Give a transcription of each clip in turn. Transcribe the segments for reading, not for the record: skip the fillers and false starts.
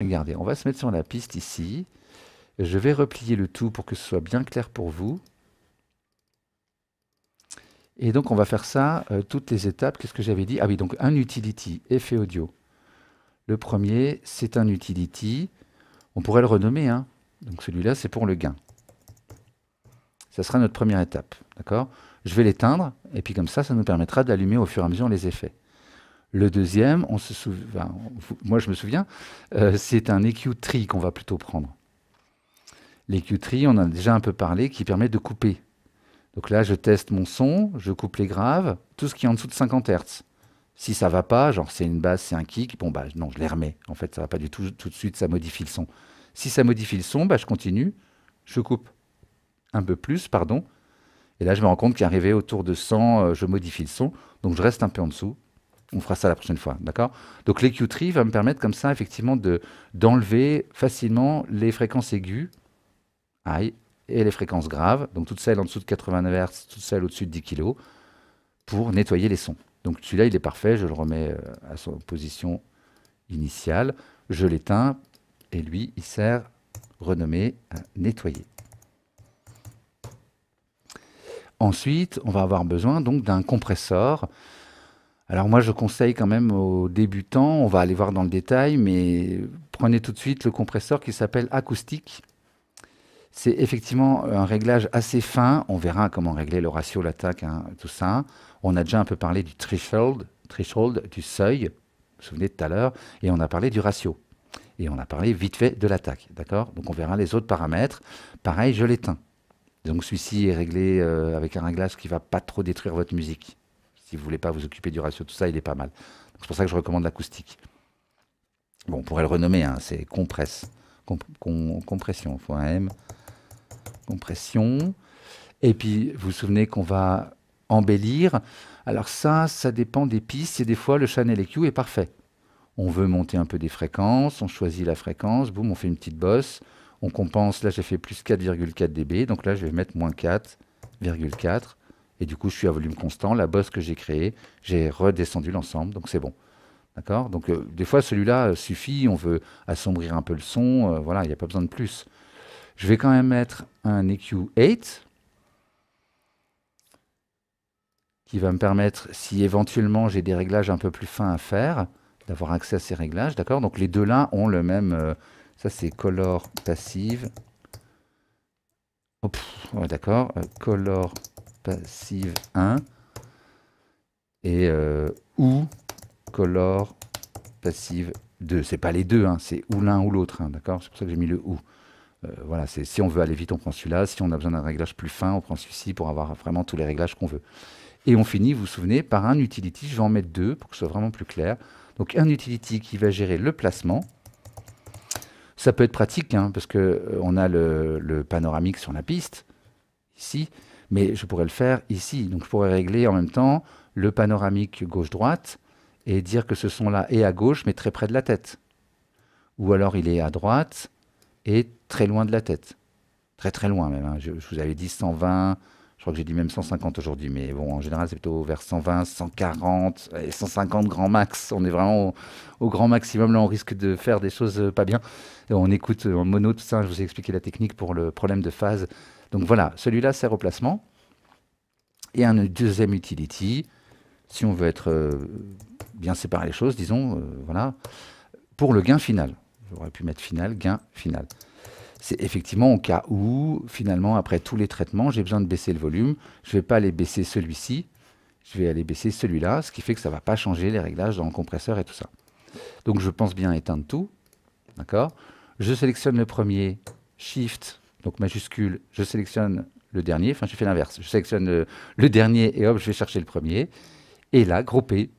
Regardez, on va se mettre sur la piste ici. Je vais replier le tout pour que ce soit bien clair pour vous. Et donc, on va faire ça, toutes les étapes. Qu'est-ce que j'avais dit? Ah oui, donc un utility, effet audio. Le premier, c'est un utility. On pourrait le renommer, hein. Donc celui-là, c'est pour le gain. Ça sera notre première étape, d'accord? Je vais l'éteindre, et puis comme ça nous permettra d'allumer au fur et à mesure les effets. Le deuxième, moi je me souviens, c'est un EQ Tree qu'on va plutôt prendre. L'EQ Tree, on en a déjà un peu parlé, qui permet de couper. Donc là, je teste mon son, je coupe les graves, tout ce qui est en dessous de 50 Hz. Si ça va pas, genre c'est une basse, c'est un kick, bon bah non, je les remets. En fait, ça va pas du tout, tout de suite, ça modifie le son. Si ça modifie le son, bah je continue, je coupe un peu plus, pardon. Et là, je me rends compte qu'arrivé autour de 100, je modifie le son. Donc je reste un peu en dessous. On fera ça la prochaine fois, d'accord? Donc l'EQ Tree va me permettre comme ça, effectivement, d'enlever facilement les fréquences aiguës, aïe, et les fréquences graves, donc toutes celles en dessous de 89 Hz, toutes celles au-dessus de 10 kg, pour nettoyer les sons. Donc celui-là, il est parfait, je le remets à sa position initiale, je l'éteins, et lui, il sert, renommé, à nettoyer. Ensuite, on va avoir besoin donc d'un compresseur. Alors moi, je conseille quand même aux débutants, on va aller voir dans le détail, mais prenez tout de suite le compresseur qui s'appelle acoustique. C'est effectivement un réglage assez fin. On verra comment régler le ratio, l'attaque, hein, tout ça. On a déjà un peu parlé du threshold, du seuil, vous vous souvenez tout à l'heure, et on a parlé du ratio. Et on a parlé vite fait de l'attaque, d'accord? Donc on verra les autres paramètres. Pareil, je l'éteins. Donc celui-ci est réglé avec un réglage qui ne va pas trop détruire votre musique. Si vous ne voulez pas vous occuper du ratio, tout ça, il est pas mal. C'est pour ça que je recommande l'acoustique. Bon, on pourrait le renommer, hein, c'est compresse. Compression, il faut un M. Compression. Et puis, vous vous souvenez qu'on va embellir. Alors ça dépend des pistes. Et des fois, le channel EQ est parfait. On veut monter un peu des fréquences, on choisit la fréquence, boum, on fait une petite bosse. On compense, là j'ai fait plus 4,4 dB, donc là je vais mettre moins 4,4. Et du coup je suis à volume constant, la bosse que j'ai créée, j'ai redescendu l'ensemble, donc c'est bon. D'accord? Donc des fois celui-là suffit, on veut assombrir un peu le son, voilà, il n'y a pas besoin de plus. Je vais quand même mettre un EQ8 qui va me permettre, si éventuellement j'ai des réglages un peu plus fins à faire, d'avoir accès à ces réglages, d'accord? Donc les deux là ont le même, ça c'est color passive. Oh, ouais, d'accord, color passive 1 et ou color passive 2. C'est pas les deux, hein, c'est ou l'un ou l'autre, hein, d'accord? C'est pour ça que j'ai mis le ou. Voilà, si on veut aller vite, on prend celui-là. Si on a besoin d'un réglage plus fin, on prend celui-ci pour avoir vraiment tous les réglages qu'on veut. Et on finit, vous vous souvenez, par un utility. Je vais en mettre deux pour que ce soit vraiment plus clair. Donc un utility qui va gérer le placement. Ça peut être pratique, hein, parce qu'on a le panoramique sur la piste, ici, mais je pourrais le faire ici. Donc je pourrais régler en même temps le panoramique gauche-droite et dire que ce son-là est à gauche, mais très près de la tête. Ou alors il est à droite et très loin de la tête. Très très loin même, hein. Je vous avais dit 120, je crois que j'ai dit même 150 aujourd'hui, mais bon, en général c'est plutôt vers 120, 140 et 150 grand max. On est vraiment au grand maximum, là on risque de faire des choses pas bien. Et on écoute en mono, tout ça, je vous ai expliqué la technique pour le problème de phase. Donc voilà, celui-là sert au placement. Et un deuxième utility, si on veut être bien séparer les choses, disons, voilà, pour le gain final. J'aurais pu mettre final, gain final. C'est effectivement au cas où, finalement, après tous les traitements, j'ai besoin de baisser le volume. Je ne vais pas aller baisser celui-ci, je vais aller baisser celui-là, ce qui fait que ça ne va pas changer les réglages dans le compresseur et tout ça. Donc je pense bien éteindre tout, d'accord? Je sélectionne le premier, Shift, donc majuscule, je sélectionne le dernier, enfin je fais l'inverse, je sélectionne le dernier et hop, je vais chercher le premier. Et là, grouper.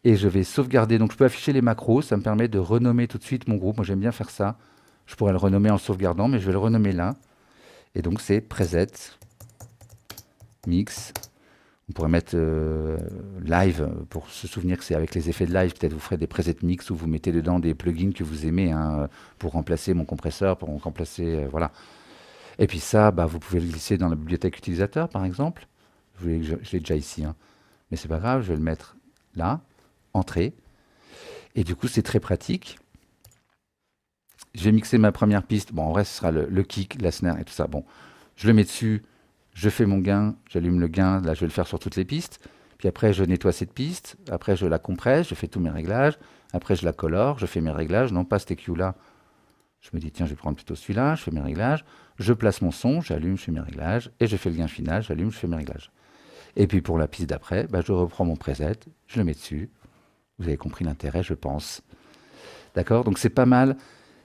Et je vais sauvegarder, donc je peux afficher les macros, ça me permet de renommer tout de suite mon groupe. Moi j'aime bien faire ça. Je pourrais le renommer en sauvegardant, mais je vais le renommer là. Et donc c'est preset, mix. On pourrait mettre live pour se souvenir que c'est avec les effets de live. Peut-être vous ferez des preset mix où vous mettez dedans des plugins que vous aimez, hein, pour remplacer mon compresseur, pour remplacer, voilà. Et puis ça, bah, vous pouvez le glisser dans la bibliothèque utilisateur par exemple. Je l'ai déjà ici, hein. Mais c'est pas grave, je vais le mettre là, entrée. Et du coup c'est très pratique. je vais mixer ma première piste. Bon, en vrai, ce sera le kick, la snare et tout ça. Bon, je le mets dessus, je fais mon gain, j'allume le gain. Là, je vais le faire sur toutes les pistes. Puis après, je nettoie cette piste. Après, je la compresse, je fais tous mes réglages. Après, je la colore, je fais mes réglages. Non pas cet EQ-là. Je me dis, tiens, je vais prendre plutôt celui-là. Je fais mes réglages. Je place mon son, j'allume, je fais mes réglages. Et je fais le gain final, j'allume, je fais mes réglages. Et puis pour la piste d'après, bah, je reprends mon preset, je le mets dessus. Vous avez compris l'intérêt, je pense. D'accord? Donc c'est pas mal.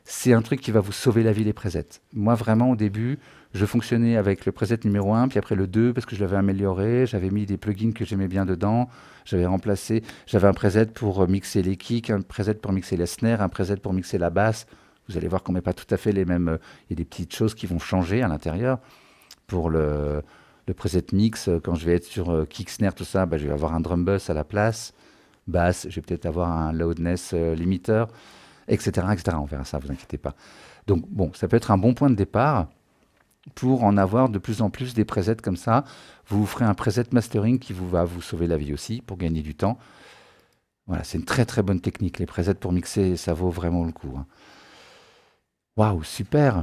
C'est un truc qui va vous sauver la vie, les presets. Moi, vraiment, au début, je fonctionnais avec le preset numéro 1, puis après le 2, parce que je l'avais amélioré. J'avais mis des plugins que j'aimais bien dedans. J'avais remplacé. J'avais un preset pour mixer les kicks, un preset pour mixer les snares, un preset pour mixer la basse. Vous allez voir qu'on met pas tout à fait les mêmes. Il y a des petites choses qui vont changer à l'intérieur. Pour le preset mix, quand je vais être sur kick, snare, tout ça, bah, je vais avoir un drum bus à la place. Basse, je vais peut-être avoir un loudness limiter, etc., etc. On verra ça, vous inquiétez pas. Donc bon, ça peut être un bon point de départ pour en avoir de plus en plus des presets comme ça. Vous ferez un preset mastering qui va vous sauver la vie aussi pour gagner du temps. Voilà, c'est une très très bonne technique. Les presets pour mixer, ça vaut vraiment le coup, hein. Waouh, super!